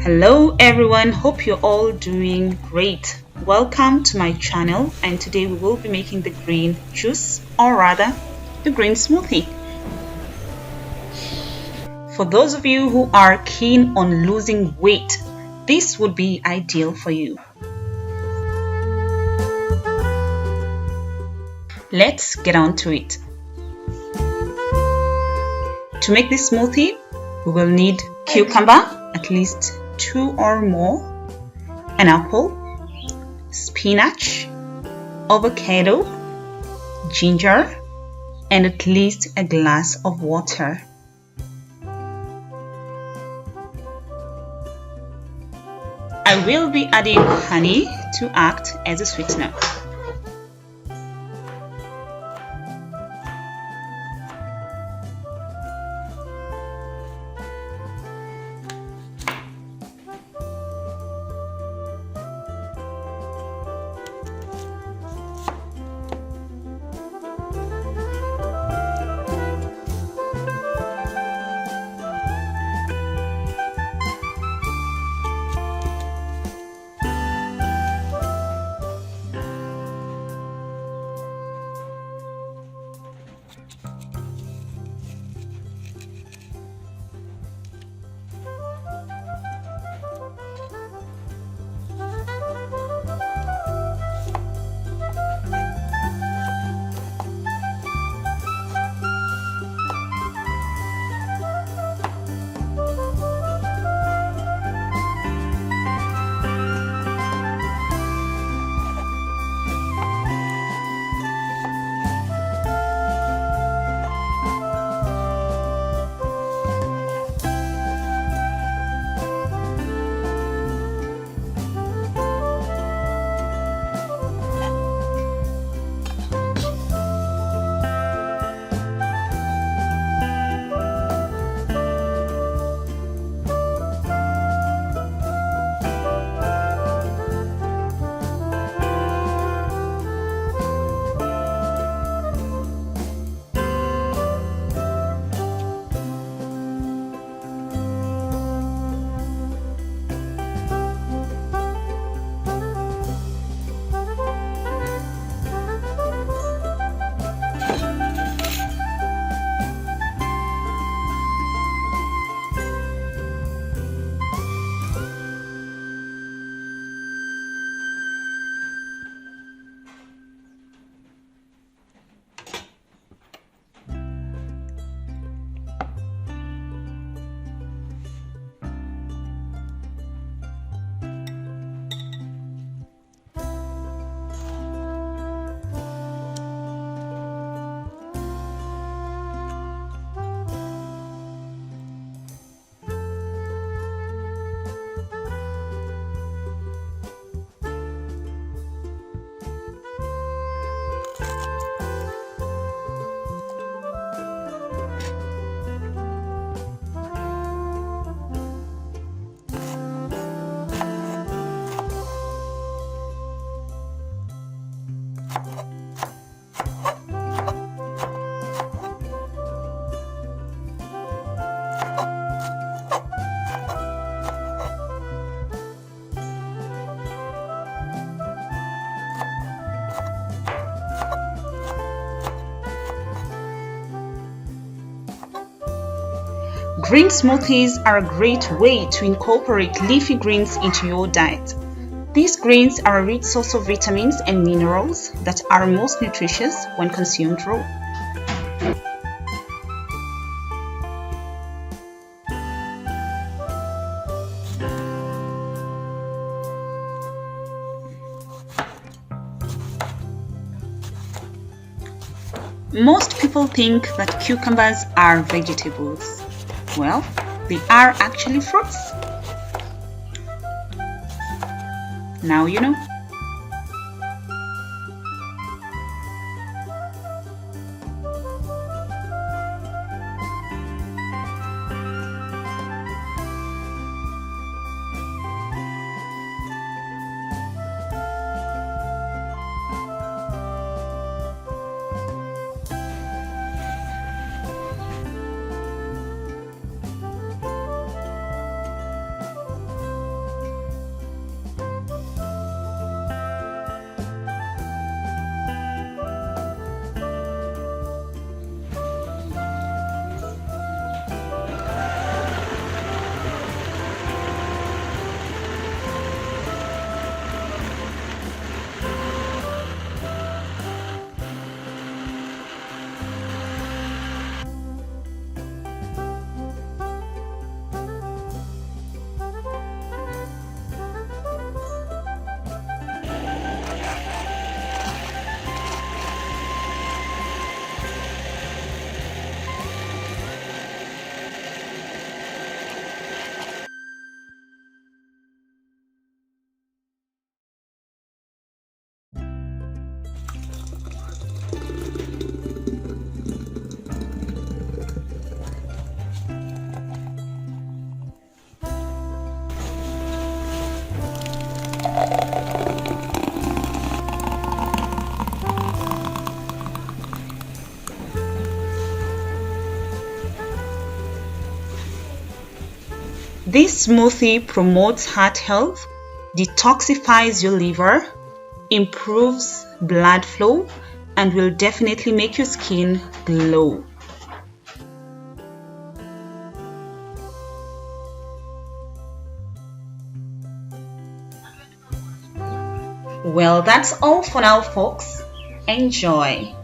Hello everyone, hope you're all doing great. Welcome to my channel, and today we will be making the green juice, or rather the green smoothie. For those of you who are keen on losing weight, this would be ideal for you. Let's get on to it. To make this smoothie, we will need cucumber, at least 2 or more, an apple, spinach, avocado, ginger, and at least a glass of water. I will be adding honey to act as a sweetener. Green smoothies are a great way to incorporate leafy greens into your diet. These greens are a rich source of vitamins and minerals that are most nutritious when consumed raw. Most people think that cucumbers are vegetables. Well, they are actually fruits. Now you know. This smoothie promotes heart health, detoxifies your liver, improves blood flow, and will definitely make your skin glow. Well, that's all for now, folks. Enjoy.